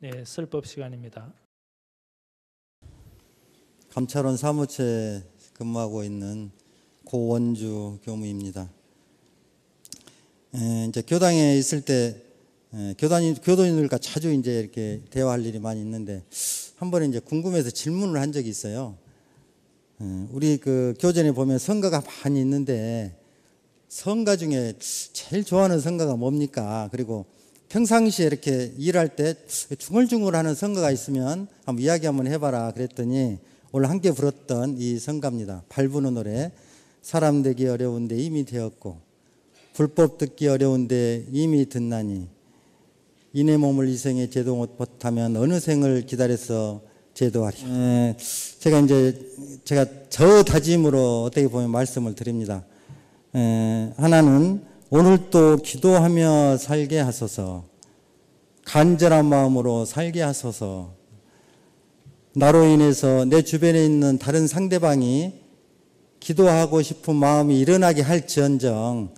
네, 설법 시간입니다. 감찰원 사무처에 근무하고 있는 고원주 교무입니다. 이제 교당에 있을 때 교도인들과 자주 이제 이렇게 대화할 일이 많이 있는데 한 번에 이제 궁금해서 질문을 한 적이 있어요. 우리 그 교전에 보면 성가가 많이 있는데 성가 중에 제일 좋아하는 성가가 뭡니까? 그리고 평상시에 이렇게 일할 때 중얼중얼하는 성가가 있으면 한번 이야기 한번 해봐라 그랬더니 오늘 함께 불렀던 이 성가입니다. 발부는 노래. 사람 되기 어려운데 이미 되었고 불법 듣기 어려운데 이미 듣나니 이내 몸을 이생에 제도 못하면 어느 생을 기다려서 제도하리. 제가 저 다짐으로 어떻게 보면 말씀을 드립니다. 하나는 오늘도 기도하며 살게 하소서. 간절한 마음으로 살게 하소서. 나로 인해서 내 주변에 있는 다른 상대방이 기도하고 싶은 마음이 일어나게 할지언정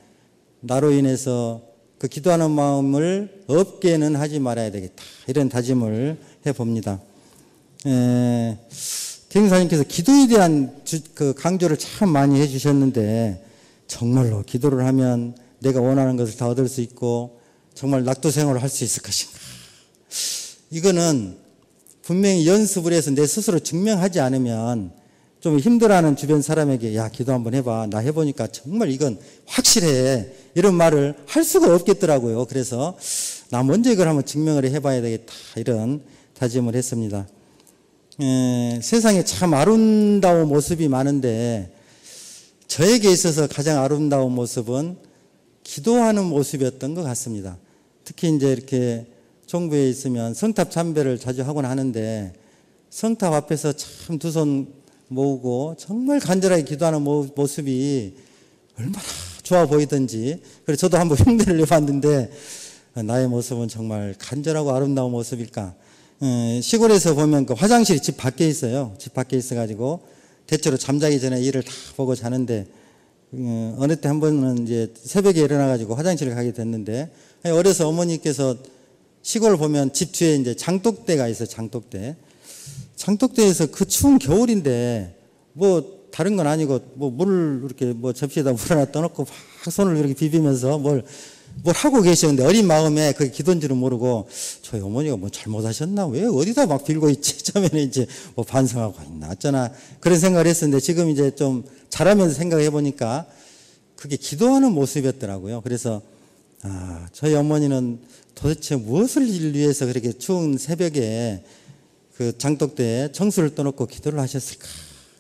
나로 인해서 그 기도하는 마음을 없게는 하지 말아야 되겠다. 이런 다짐을 해봅니다. 경사님께서 기도에 대한 그 강조를 참 많이 해주셨는데 정말로 기도를 하면 내가 원하는 것을 다 얻을 수 있고 정말 낙도생활을 할 수 있을 것인가. 이거는 분명히 연습을 해서 내 스스로 증명하지 않으면 좀 힘들어하는 주변 사람에게 야 기도 한번 해봐. 나 해보니까 정말 이건 확실해. 이런 말을 할 수가 없겠더라고요. 그래서 나 먼저 이걸 한번 증명을 해봐야 되겠다. 이런 다짐을 했습니다. 세상에 참 아름다운 모습이 많은데 저에게 있어서 가장 아름다운 모습은 기도하는 모습이었던 것 같습니다. 특히 이제 이렇게 총부에 있으면 성탑 참배를 자주 하곤 하는데 성탑 앞에서 참 두 손 모으고 정말 간절하게 기도하는 모습이 얼마나 좋아 보이던지 그래서 저도 한번 흉내를 내봤는데 나의 모습은 정말 간절하고 아름다운 모습일까. 시골에서 보면 그 화장실이 집 밖에 있어요. 집 밖에 있어가지고 대체로 잠자기 전에 일을 다 보고 자는데 어느 때 한 번은 이제 새벽에 일어나가지고 화장실을 가게 됐는데 어려서 어머니께서 시골을 보면 집 뒤에 이제 장독대가 있어요. 장독대에서 그 추운 겨울인데 뭐 다른 건 아니고 뭐 물을 이렇게 뭐 접시에다 물 하나 떠놓고 막 손을 이렇게 비비면서 뭘 하고 계시는데 어린 마음에 그게 기도인 줄은 모르고 저희 어머니가 뭐 잘못하셨나? 왜 어디다 막 빌고 있지? 처음에는 이제 뭐 반성하고 있나 어쩌나 그런 생각을 했었는데 지금 이제 좀 자라면서 생각해 보니까 그게 기도하는 모습이었더라고요. 그래서 저희 어머니는 도대체 무엇을 위해서 그렇게 추운 새벽에 그 장독대에 정수를 떠놓고 기도를 하셨을까?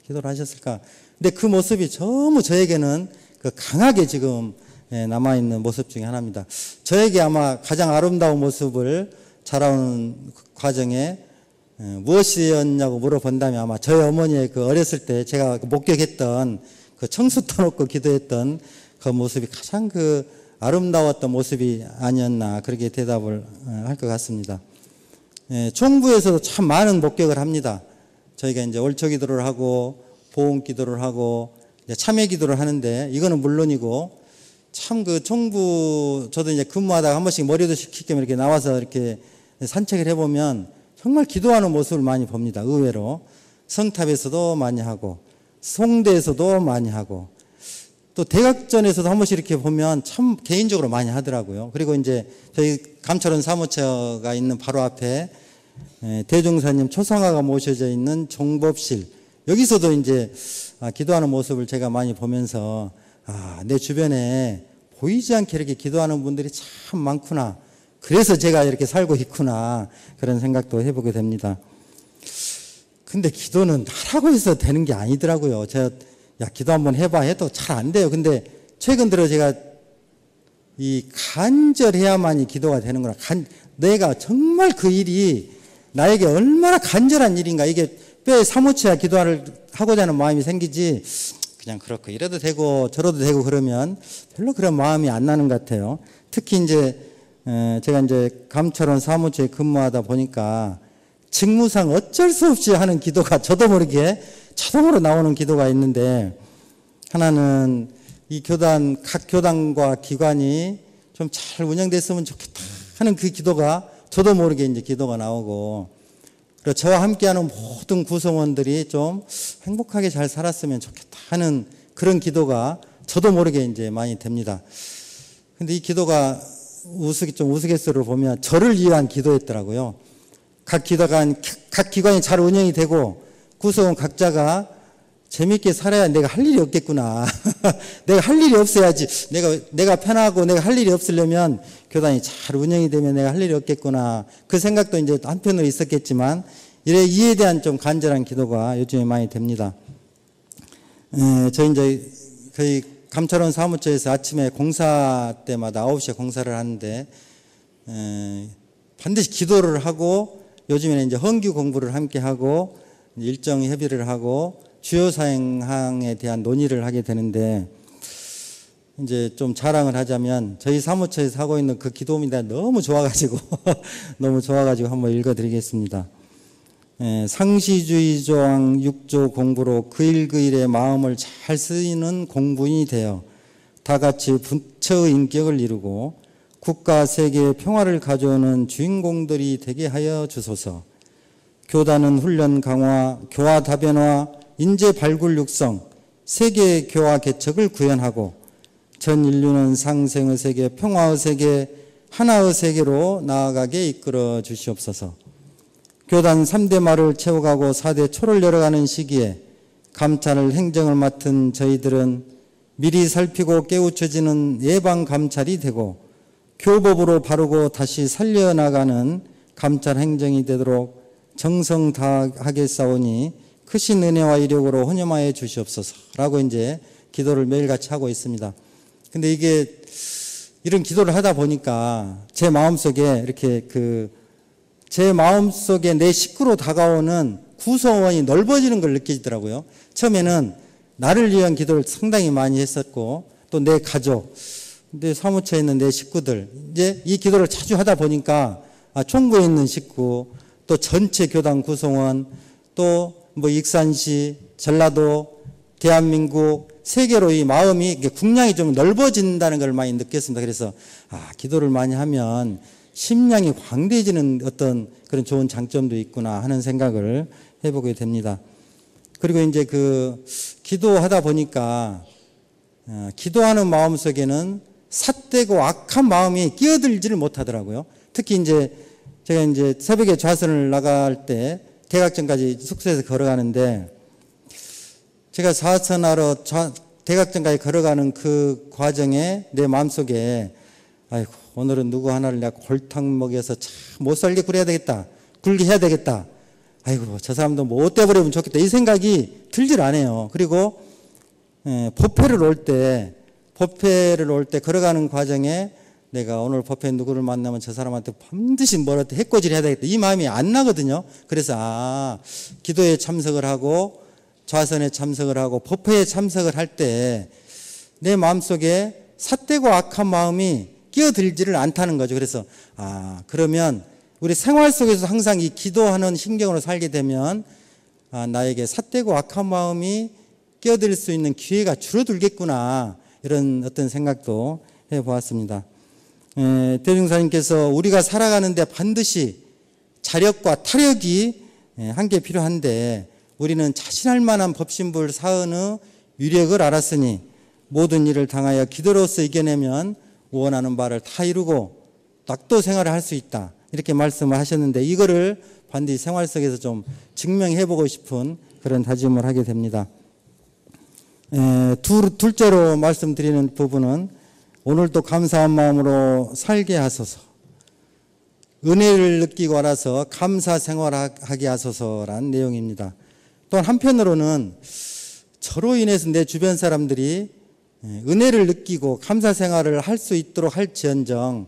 근데 그 모습이 전부 저에게는 그 강하게 지금 남아있는 모습 중에 하나입니다. 저에게 아마 가장 아름다운 모습을 자라오는 과정에 무엇이었냐고 물어본다면 아마 저희 어머니의 그 어렸을 때 제가 목격했던 그 청수 떠놓고 기도했던 그 모습이 가장 그 아름다웠던 모습이 아니었나 그렇게 대답을 할 것 같습니다. 총부에서도 참 많은 목격을 합니다. 저희가 이제 월초 기도를 하고 보험 기도를 하고 참회 기도를 하는데 이거는 물론이고 참 그 총부 저도 이제 근무하다가 한 번씩 머리도 식힐 겸 이렇게 나와서 이렇게 산책을 해보면 정말 기도하는 모습을 많이 봅니다. 의외로 성탑에서도 많이 하고 송대에서도 많이 하고 또 대각전에서도 한 번씩 이렇게 보면 참 개인적으로 많이 하더라고요. 그리고 이제 저희 감찰원 사무처가 있는 바로 앞에 대종사님 초상화가 모셔져 있는 종법실 여기서도 이제 기도하는 모습을 제가 많이 보면서 내 주변에 보이지 않게 이렇게 기도하는 분들이 참 많구나. 그래서 제가 이렇게 살고 있구나. 그런 생각도 해보게 됩니다. 근데 기도는 하라고 해서 되는 게 아니더라고요. 기도 한번 해봐 해도 잘 안 돼요. 근데 최근 들어 제가 이 간절해야만이 기도가 되는구나. 내가 정말 그 일이 나에게 얼마나 간절한 일인가. 이게 뼈에 사무쳐야 기도를 하고자 하는 마음이 생기지 그냥 그렇고 이래도 되고 저래도 되고 그러면 별로 그런 마음이 안 나는 것 같아요. 특히 이제 제가 이제 감찰원 사무처에 근무하다 보니까 직무상 어쩔 수 없이 하는 기도가 저도 모르게 자동으로 나오는 기도가 있는데 하나는 이 각 교단과 기관이 좀 잘 운영됐으면 좋겠다 하는 그 기도가 저도 모르게 이제 기도가 나오고, 그리고 저와 함께하는 모든 구성원들이 좀 행복하게 잘 살았으면 좋겠다 하는 그런 기도가 저도 모르게 이제 많이 됩니다. 근데 이 기도가 좀 우스갯소리로 보면 저를 위한 기도였더라고요. 각 기관이 잘 운영이 되고 구성원 각자가 재밌게 살아야 내가 할 일이 없겠구나. 내가 할 일이 없어야지. 내가 편하고 내가 할 일이 없으려면 교단이 잘 운영이 되면 내가 할 일이 없겠구나. 그 생각도 이제 한편으로 있었겠지만, 이에 대한 좀 간절한 기도가 요즘에 많이 됩니다. 저 이제 거의 감찰원 사무처에서 아침에 공사 때마다 9시에 공사를 하는데, 반드시 기도를 하고, 요즘에는 이제 헌규 공부를 함께 하고, 일정 협의를 하고, 주요 사항에 대한 논의를 하게 되는데, 이제 좀 자랑을 하자면 저희 사무처에서 하고 있는 그 기도문이 너무 좋아가지고 너무 좋아가지고 한번 읽어드리겠습니다. 상시주의 조항 6조 공부로 그 일 그 일에 마음을 잘 쓰이는 공부인이 되어 다같이 부처의 인격을 이루고 국가 세계의 평화를 가져오는 주인공들이 되게 하여 주소서. 교단은 훈련 강화, 교화 다변화, 인재 발굴 육성, 세계 교화 개척을 구현하고 전 인류는 상생의 세계, 평화의 세계, 하나의 세계로 나아가게 이끌어 주시옵소서. 교단 3대 말을 채워가고 4대 초를 열어가는 시기에 감찰을 행정을 맡은 저희들은 미리 살피고 깨우쳐지는 예방 감찰이 되고 교법으로 바르고 다시 살려나가는 감찰 행정이 되도록 정성 다하게 싸우니 크신 은혜와 이력으로 헌념하여 주시옵소서라고 이제 기도를 매일같이 하고 있습니다. 근데 이게 이런 기도를 하다 보니까 제 마음속에 이렇게 제 마음속에 내 식구로 다가오는 구성원이 넓어지는 걸 느끼더라고요. 처음에는 나를 위한 기도를 상당히 많이 했었고 또 내 가족, 내 사무처에 있는 내 식구들, 이제 이 기도를 자주 하다 보니까 총구에 있는 식구, 또 전체 교단 구성원, 또 뭐 익산시, 전라도, 대한민국, 세계로 이 마음이 국량이 좀 넓어진다는 걸 많이 느꼈습니다. 그래서 기도를 많이 하면 심량이 광대해지는 어떤 그런 좋은 장점도 있구나 하는 생각을 해보게 됩니다. 그리고 이제 기도하다 보니까 기도하는 마음 속에는 삿되고 악한 마음이 끼어들지를 못하더라고요. 특히 이제 제가 이제 새벽에 좌선을 나갈 때 대각전까지 숙소에서 걸어가는데 제가 좌선하러 대각전까지 걸어가는 그 과정에 내 마음속에 아이고 오늘은 누구 하나를 내가 골탕 먹여서 참 못 살게 굴게 해야 되겠다. 아이고 저 사람도 뭐 어때버리면 좋겠다. 이 생각이 들질 않아요. 그리고 법회를 올 때 걸어가는 과정에 내가 오늘 법회 누구를 만나면 저 사람한테 반드시 뭐라도 해코지를 해야 되겠다. 이 마음이 안 나거든요. 그래서 기도에 참석을 하고 좌선에 참석을 하고 법회에 참석을 할 때 내 마음속에 삿되고 악한 마음이 끼어들지를 않다는 거죠. 그래서 그러면 우리 생활 속에서 항상 이 기도하는 신경으로 살게 되면 나에게 삿되고 악한 마음이 끼어들 수 있는 기회가 줄어들겠구나, 이런 어떤 생각도 해보았습니다. 대중사님께서 우리가 살아가는데 반드시 자력과 타력이 함께 필요한데 우리는 자신할 만한 법신불 사은의 위력을 알았으니 모든 일을 당하여 기도로서 이겨내면 원하는 바를 다 이루고 낙도 생활을 할 수 있다, 이렇게 말씀을 하셨는데 이거를 반드시 생활 속에서 좀 증명해보고 싶은 그런 다짐을 하게 됩니다. 둘째로 말씀드리는 부분은 오늘도 감사한 마음으로 살게 하소서, 은혜를 느끼고 알아서 감사 생활하게 하소서란 내용입니다. 또한 한편으로는 저로 인해서 내 주변 사람들이 은혜를 느끼고 감사 생활을 할 수 있도록 할지언정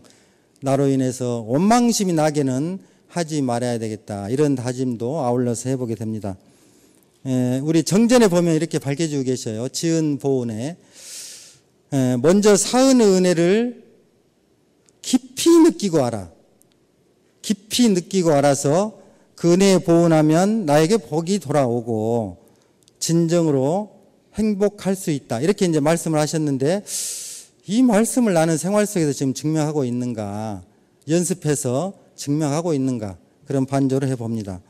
나로 인해서 원망심이 나게는 하지 말아야 되겠다, 이런 다짐도 아울러서 해보게 됩니다. 우리 정전에 보면 이렇게 밝혀주고 계셔요. 지은 보은에 먼저 사은의 은혜를 깊이 느끼고 알아. 깊이 느끼고 알아서 그 은혜에 보은하면 나에게 복이 돌아오고 진정으로 행복할 수 있다, 이렇게 이제 말씀을 하셨는데 이 말씀을 나는 생활 속에서 지금 증명하고 있는가, 연습해서 증명하고 있는가, 그런 반조를 해봅니다.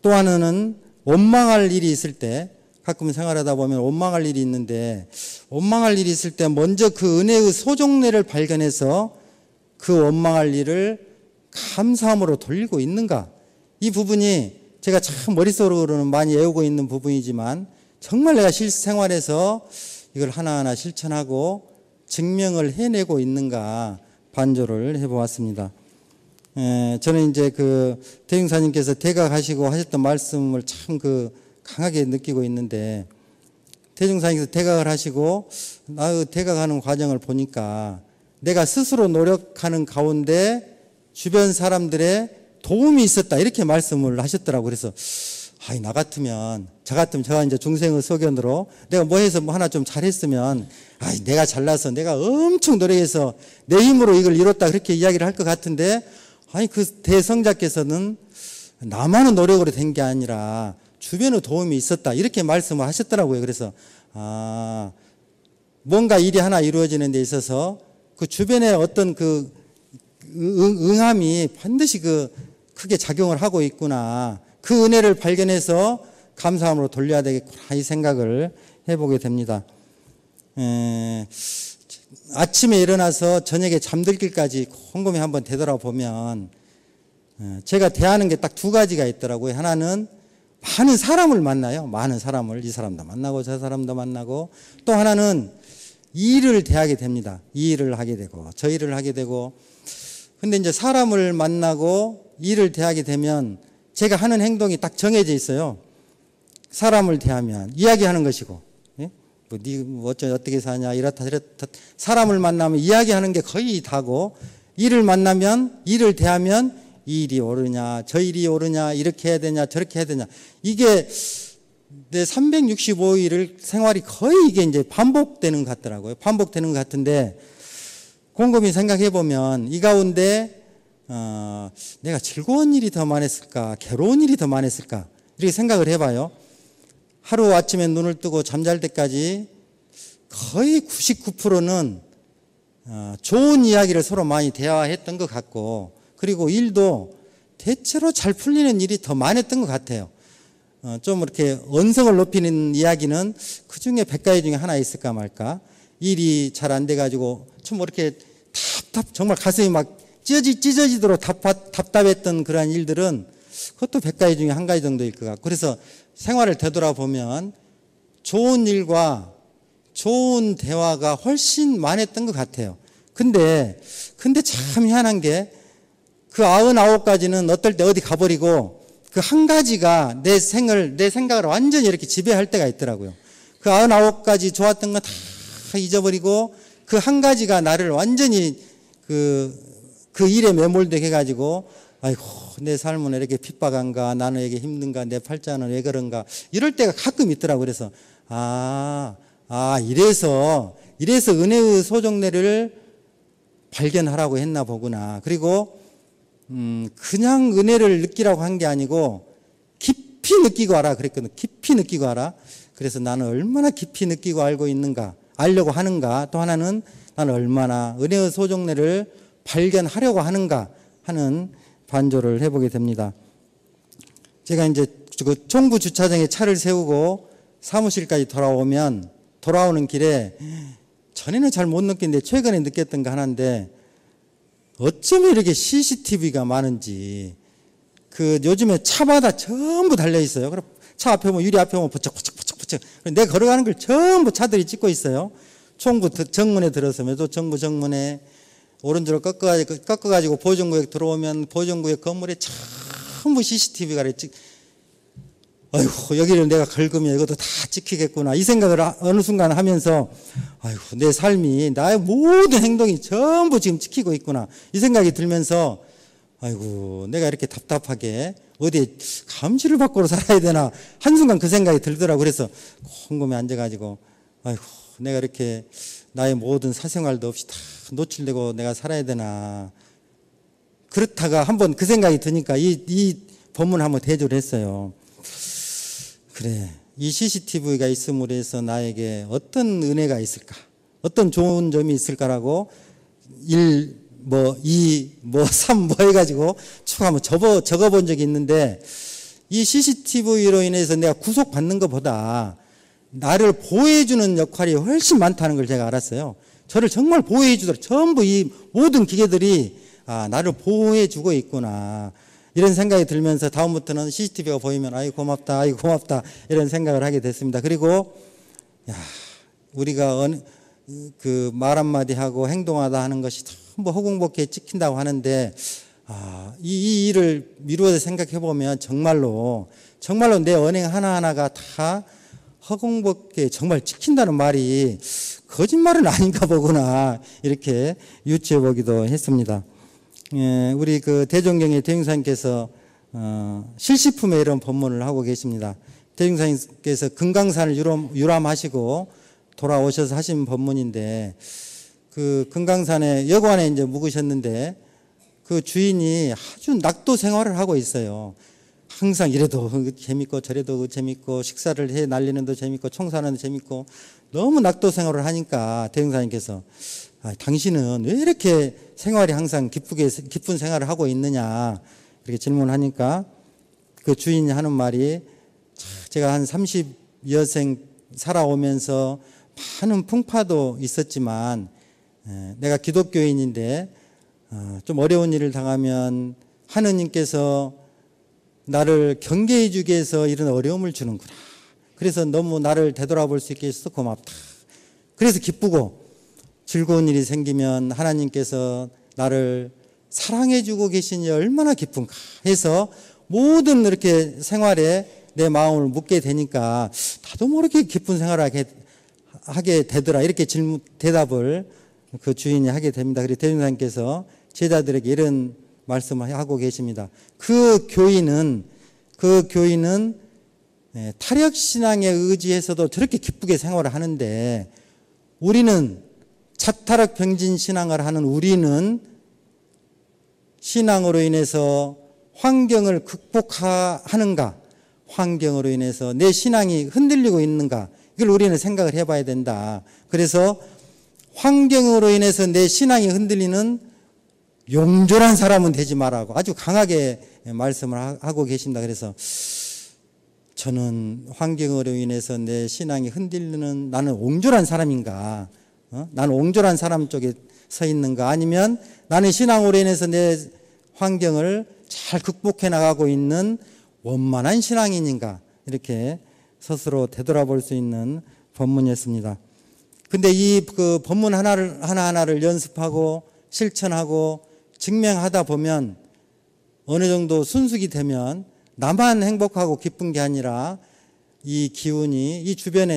또 하나는 원망할 일이 있을 때, 가끔 생활하다 보면 원망할 일이 있는데, 원망할 일이 있을 때 먼저 그 은혜의 소종례를 발견해서 그 원망할 일을 감사함으로 돌리고 있는가, 이 부분이 제가 참 머릿속으로는 많이 외우고 있는 부분이지만 정말 내가 실생활에서 이걸 하나하나 실천하고 증명을 해내고 있는가 반조를 해보았습니다. 저는 이제 그 대중사님께서 대가 가시고 하셨던 말씀을 참 강하게 느끼고 있는데, 대중사님께서 대각을 하시고 나의 대각하는 과정을 보니까 내가 스스로 노력하는 가운데 주변 사람들의 도움이 있었다, 이렇게 말씀을 하셨더라고요. 그래서 나 같으면, 제가 이제 중생의 소견으로 내가 뭐 해서 뭐 하나 좀 잘했으면, 내가 잘나서 내가 엄청 노력해서 내 힘으로 이걸 이뤘다, 그렇게 이야기를 할 것 같은데, 그 대성자께서는 나만의 노력으로 된 게 아니라 주변의 도움이 있었다, 이렇게 말씀을 하셨더라고요. 그래서 뭔가 일이 하나 이루어지는 데 있어서 그 주변에 어떤 그 응함이 반드시 크게 작용을 하고 있구나, 그 은혜를 발견해서 감사함으로 돌려야 되겠구나, 이 생각을 해보게 됩니다. 아침에 일어나서 저녁에 잠들기까지 곰곰이 한번 되돌아보면 제가 대하는 게 딱 두 가지가 있더라고요. 하나는 많은 사람을 만나요. 많은 사람을, 이 사람도 만나고 저 사람도 만나고, 또 하나는 일을 대하게 됩니다. 이 일을 하게 되고 저 일을 하게 되고. 근데 이제 사람을 만나고 일을 대하게 되면 제가 하는 행동이 딱 정해져 있어요. 사람을 대하면 이야기하는 것이고, 어떻게 사냐, 이렇다 저렇다. 사람을 만나면 이야기하는 게 거의 다고, 일을 만나면, 일을 대하면 이 일이 옳으냐, 저 일이 옳으냐, 이렇게 해야 되냐, 저렇게 해야 되냐. 이게 내 365일을 생활이 거의 이게 이제 반복되는 것 같더라고요. 반복되는 것 같은데, 곰곰이 생각해 보면 이 가운데 내가 즐거운 일이 더 많았을까, 괴로운 일이 더 많았을까, 이렇게 생각을 해봐요. 하루 아침에 눈을 뜨고 잠잘 때까지 거의 99%는 좋은 이야기를 서로 많이 대화했던 것 같고, 그리고 일도 대체로 잘 풀리는 일이 더 많았던 것 같아요. 좀 이렇게 언성을 높이는 이야기는 그 중에 100가지 중에 하나 있을까 말까. 일이 잘 안 돼가지고 좀 이렇게 정말 가슴이 막 찢어지도록 답답했던 그러한 일들은 그것도 100가지 중에 한 가지 정도일 것 같고, 그래서 생활을 되돌아보면 좋은 일과 좋은 대화가 훨씬 많았던 것 같아요. 근데 참 희한한 게 그 99가지는 어떨 때 어디 가버리고 그 한 가지가 내 생각을 완전히 이렇게 지배할 때가 있더라고요. 그 99가지 좋았던 건 다 잊어버리고 그 한 가지가 나를 완전히 그 일에 매몰되게 해가지고, 아이고, 내 삶은 왜 이렇게 핍박한가, 나는 왜 이렇게 힘든가, 내 팔자는 왜 그런가, 이럴 때가 가끔 있더라고요. 그래서 이래서 은혜의 소종례를 발견하라고 했나 보구나. 그리고 그냥 은혜를 느끼라고 한 게 아니고 깊이 느끼고 와라 그랬거든. 깊이 느끼고 와라. 그래서 나는 얼마나 깊이 느끼고 알고 있는가, 알려고 하는가, 또 하나는 나는 얼마나 은혜의 소종례를 발견하려고 하는가 하는 반조를 해보게 됩니다. 제가 이제 그 총부 주차장에 차를 세우고 사무실까지 돌아오는 길에, 전에는 잘 못 느꼈는데 최근에 느꼈던 거 하나인데, 어쩌면 이렇게 CCTV가 많은지, 요즘에 차마다 전부 달려 있어요. 그럼 차 앞에 보면, 유리 앞에 보면 버쩍버쩍. 내가 걸어가는 걸 전부 차들이 찍고 있어요. 총부 정문에 들어서면도 정부 정문에 오른쪽으로 꺾어가지고 보정구역 들어오면 보정구역 건물에 전부 CCTV가 아이고, 여기를 내가 긁으면 이것도 다 찍히겠구나, 이 생각을 어느 순간 하면서, 아이고, 내 삶이, 나의 모든 행동이 전부 지금 찍히고 있구나, 이 생각이 들면서, 아이고, 내가 이렇게 답답하게 어디에 감시를 받고 살아야 되나, 한순간 그 생각이 들더라고. 그래서 곰곰이 앉아가지고, 아이고, 내가 이렇게 나의 모든 사생활도 없이 다 노출되고 내가 살아야 되나. 그렇다가 한번 그 생각이 드니까 이 본문을 한번 대조를 했어요. 그래, 이 CCTV가 있음으로 해서 나에게 어떤 은혜가 있을까, 어떤 좋은 점이 있을까라고 3 해가지고 쭉 한번 적어본 적이 있는데, 이 CCTV로 인해서 내가 구속받는 것보다 나를 보호해주는 역할이 훨씬 많다는 걸 제가 알았어요. 저를 정말 보호해주더라고요. 전부 이 모든 기계들이 나를 보호해주고 있구나, 이런 생각이 들면서 다음부터는 CCTV가 보이면 아이 고맙다, 아이 고맙다, 이런 생각을 하게 됐습니다. 그리고 우리가 그 말 한마디 하고 행동하다 하는 것이 전부 허공복회에 찍힌다고 하는데, 이 일을 미루어서 생각해 보면 정말로 내 언행 하나하나가 다 허공복회에 정말 찍힌다는 말이 거짓말은 아닌가 보구나, 이렇게 유추해 보기도 했습니다. 우리 그 대종경의 대흥사님께서 실시품에 이런 법문을 하고 계십니다. 대흥사님께서 금강산을 유람하시고 돌아오셔서 하신 법문인데, 그 금강산에 여관에 이제 묵으셨는데, 그 주인이 아주 낙도 생활을 하고 있어요. 항상 이래도 재밌고 저래도 재밌고, 식사를 해 날리는 도 재밌고 청소하는 도 재밌고, 너무 낙도 생활을 하니까 대흥사님께서 당신은 왜 이렇게 생활이 항상 기쁜 생활을 하고 있느냐, 이렇게 질문하니까 그 주인이 하는 말이, 제가 한 30여 생 살아오면서 많은 풍파도 있었지만, 내가 기독교인인데 좀 어려운 일을 당하면 하느님께서 나를 경계해 주기 위해서 이런 어려움을 주는구나. 그래서 너무 나를 되돌아볼 수 있게 해서 고맙다. 그래서 기쁘고, 즐거운 일이 생기면 하나님께서 나를 사랑해 주고 계시니 얼마나 기쁜가 해서 모든 이렇게 생활에 내 마음을 묻게 되니까 나도 모르게 기쁜 생활을 하게 되더라, 이렇게 대답을 그 주인이 하게 됩니다. 그리고 대종사님께서 제자들에게 이런 말씀을 하고 계십니다. 그 교인은 타력신앙에 의지해서도 저렇게 기쁘게 생활을 하는데, 우리는 자타력 병진 신앙을 하는 우리는 신앙으로 인해서 환경을 극복하는가, 환경으로 인해서 내 신앙이 흔들리고 있는가, 이걸 우리는 생각을 해봐야 된다. 그래서 환경으로 인해서 내 신앙이 흔들리는 용졸한 사람은 되지 말라고 아주 강하게 말씀을 하고 계십니다. 그래서 저는 환경으로 인해서 내 신앙이 흔들리는, 나는 옹졸한 사람인가, 나는 옹졸한 사람 쪽에 서 있는가, 아니면 나는 신앙으로 인해서 내 환경을 잘 극복해 나가고 있는 원만한 신앙인인가, 이렇게 스스로 되돌아볼 수 있는 법문이었습니다. 근데 이 그 법문 하나하나를 연습하고 실천하고 증명하다 보면 어느 정도 순수기 되면 나만 행복하고 기쁜 게 아니라 이 기운이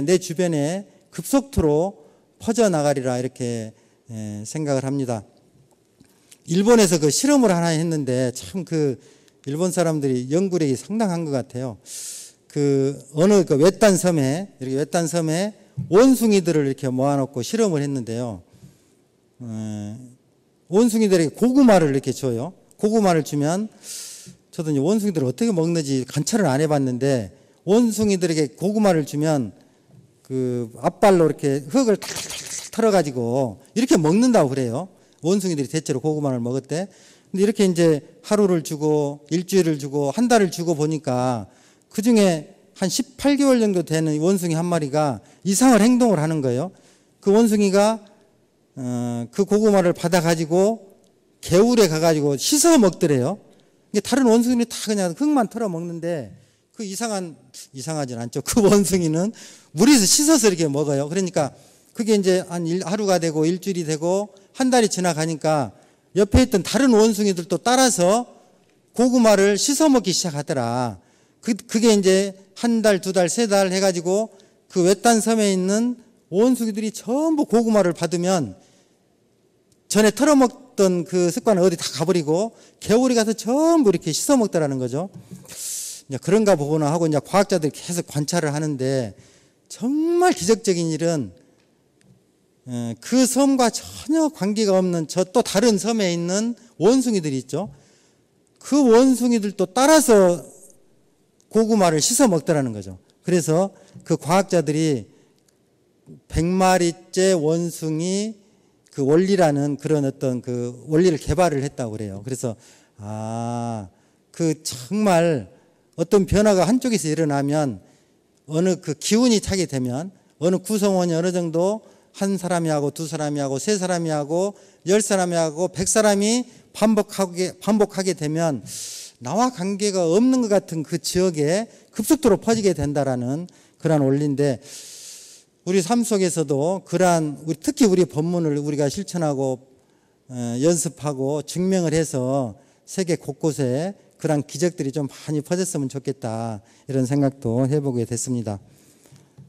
내 주변에 급속도로 퍼져나가리라, 이렇게 생각을 합니다. 일본에서 그 실험을 하나 했는데 참 그 일본 사람들이 연구력이 상당한 것 같아요. 어느 외딴 섬에 원숭이들을 이렇게 모아놓고 실험을 했는데요. 원숭이들에게 고구마를 이렇게 줘요. 고구마를 주면, 저도 이제 원숭이들을 어떻게 먹는지 관찰을 안 해봤는데, 원숭이들에게 고구마를 주면 그 앞발로 이렇게 흙을 탁탁탁 털어가지고 이렇게 먹는다고 그래요. 원숭이들이 대체로 고구마를 먹었대. 근데 이렇게 이제 하루를 주고 일주일을 주고 한 달을 주고 보니까 그 중에 한 18개월 정도 되는 원숭이 한 마리가 이상한 행동을 하는 거예요. 그 원숭이가 그 고구마를 받아가지고 개울에 가가지고 씻어 먹더래요. 다른 원숭이는 다 그냥 흙만 털어 먹는데, 그 이상하진 않죠. 그 원숭이는 물에서 씻어서 이렇게 먹어요. 그러니까 그게 이제 하루가 되고 일주일이 되고 한 달이 지나가니까 옆에 있던 다른 원숭이들도 따라서 고구마를 씻어 먹기 시작하더라. 그게 이제 한 달, 두 달, 세 달 해가지고 그 외딴 섬에 있는 원숭이들이 전부 고구마를 받으면 전에 털어먹던 그 습관을 어디 다 가버리고 개울에 가서 전부 이렇게 씻어 먹더라는 거죠. 이제 그런가 보구나 하고 이제 과학자들이 계속 관찰을 하는데, 정말 기적적인 일은 그 섬과 전혀 관계가 없는 저 또 다른 섬에 있는 원숭이들이 있죠. 그 원숭이들도 따라서 고구마를 씻어 먹더라는 거죠. 그래서 그 과학자들이 100마리째 원숭이 그 원리라는 그런 어떤 그 원리를 개발을 했다고 그래요. 그래서 그 정말 어떤 변화가 한쪽에서 일어나면 어느 그 기운이 차게 되면 어느 구성원이 어느 정도 한 사람이 하고 두 사람이 하고 세 사람이 하고 10사람이 하고 100사람이 반복하게 되면 나와 관계가 없는 것 같은 그 지역에 급속도로 퍼지게 된다라는 그러한 원리인데, 우리 삶 속에서도 그러한 특히 우리 법문을 우리가 실천하고 연습하고 증명을 해서 세계 곳곳에 그러한 기적들이 좀 많이 퍼졌으면 좋겠다, 이런 생각도 해보게 됐습니다.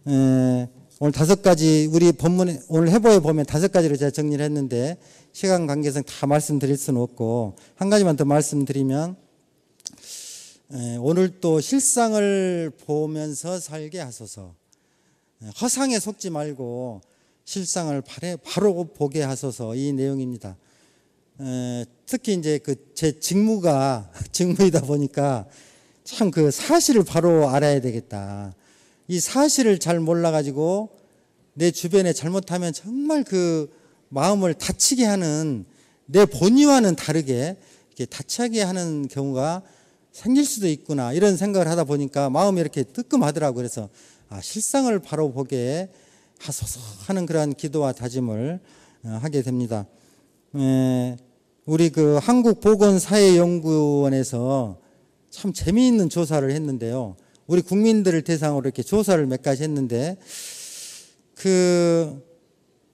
오늘 5가지 우리 법문에 오늘 해보에 보면 5가지로 제가 정리를 했는데 시간 관계상 다 말씀드릴 수는 없고 한 가지만 더 말씀드리면, 오늘 또 실상을 보면서 살게 하소서. 허상에 속지 말고 실상을 바로 보게 하소서, 이 내용입니다. 특히 이제 제 직무이다 보니까 참 그 사실을 바로 알아야 되겠다. 이 사실을 잘 몰라가지고 내 주변에 잘못하면 정말 그 마음을 다치게 하는, 내 본의와는 다르게 이렇게 다치게 하는 경우가 생길 수도 있구나, 이런 생각을 하다 보니까 마음이 이렇게 뜨끔하더라고요. 그래서 실상을 바로 보게 하소서 하는 그러한 기도와 다짐을 하게 됩니다. 우리 그 한국보건사회연구원에서 참 재미있는 조사를 했는데요. 우리 국민들을 대상으로 이렇게 조사를 몇 가지 했는데,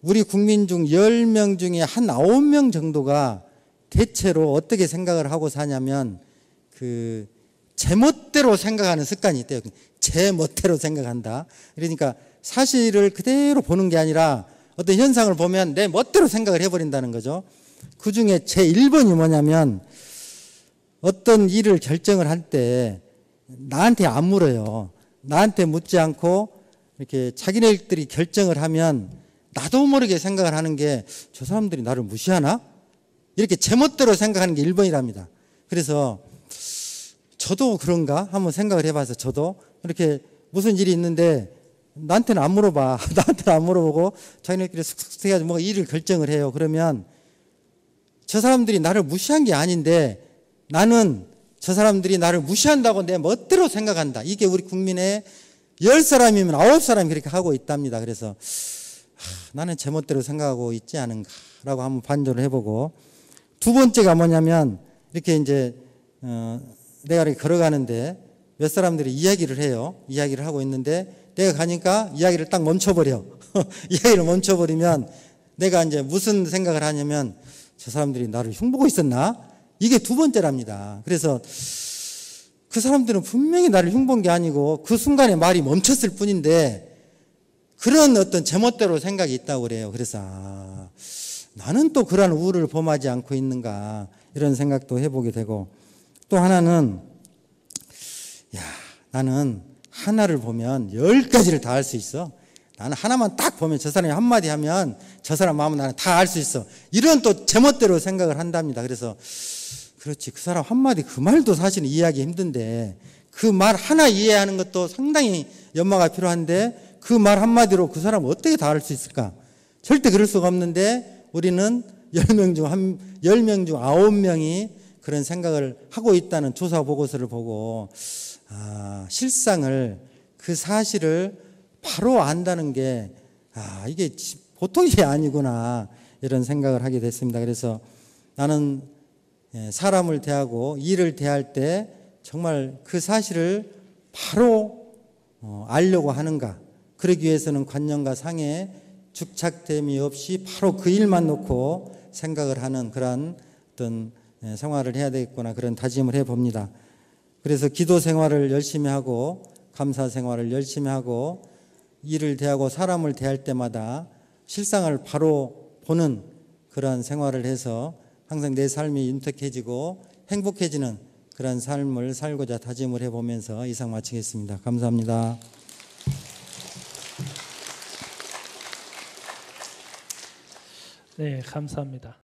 우리 국민 중 10명 중에 한 9명 정도가 대체로 어떻게 생각을 하고 사냐면, 제멋대로 생각하는 습관이 있대요. 제멋대로 생각한다. 그러니까 사실을 그대로 보는 게 아니라 어떤 현상을 보면 내 멋대로 생각을 해버린다는 거죠. 그 중에 제 1번이 뭐냐면, 어떤 일을 결정을 할 때 나한테 안 물어요. 나한테 묻지 않고 이렇게 자기네들이 결정을 하면 나도 모르게 생각을 하는 게, 저 사람들이 나를 무시하나? 이렇게 제멋대로 생각하는 게 1번이랍니다. 그래서 저도 그런가 한번 생각을 해봐서, 저도 이렇게 무슨 일이 있는데 나한테는 안 물어봐. 나한테는 안 물어보고 자기네들끼리 슥슥 해가지고 뭐 일을 결정을 해요. 그러면 저 사람들이 나를 무시한 게 아닌데 나는 저 사람들이 나를 무시한다고 내 멋대로 생각한다. 이게 우리 국민의 10사람이면 9사람이 그렇게 하고 있답니다. 그래서 나는 제 멋대로 생각하고 있지 않은가라고 한번 반조를 해보고, 2번째가 뭐냐면, 이렇게 이제 내가 이렇게 걸어가는데 몇 사람들이 이야기를 해요. 이야기를 하고 있는데 내가 가니까 이야기를 딱 멈춰버려. 이야기를 멈춰버리면 내가 이제 무슨 생각을 하냐면, 저 사람들이 나를 흉보고 있었나? 이게 2번째랍니다. 그래서 그 사람들은 분명히 나를 흉본 게 아니고 그 순간에 말이 멈췄을 뿐인데 그런 어떤 제멋대로 생각이 있다고 그래요. 그래서 나는 또 그러한 우를 범하지 않고 있는가, 이런 생각도 해보게 되고, 또 하나는, 나는 하나를 보면 10가지를 다 알 수 있어. 나는 하나만 딱 보면 저 사람이 한마디 하면 저 사람 마음은 나는 다 알 수 있어. 이런 또 제멋대로 생각을 한답니다. 그래서 그렇지, 그 사람 한마디 그 말도 사실은 이해하기 힘든데 그 말 하나 이해하는 것도 상당히 연마가 필요한데 그 말 한마디로 그 사람 어떻게 다 알 수 있을까? 절대 그럴 수가 없는데 우리는 10명 중 9명이 그런 생각을 하고 있다는 조사 보고서를 보고, 실상을, 그 사실을 바로 안다는 게 이게 보통 일이 아니구나, 이런 생각을 하게 됐습니다. 그래서 나는 사람을 대하고 일을 대할 때 정말 그 사실을 바로 알려고 하는가, 그러기 위해서는 관념과 상에 죽착됨이 없이 바로 그 일만 놓고 생각을 하는 그러한 어떤 생활을 해야 되겠구나, 그런 다짐을 해봅니다. 그래서 기도 생활을 열심히 하고 감사 생활을 열심히 하고 일을 대하고 사람을 대할 때마다 실상을 바로 보는 그러한 생활을 해서 항상 내 삶이 윤택해지고 행복해지는 그런 삶을 살고자 다짐을 해보면서 이상 마치겠습니다. 감사합니다. 네, 감사합니다.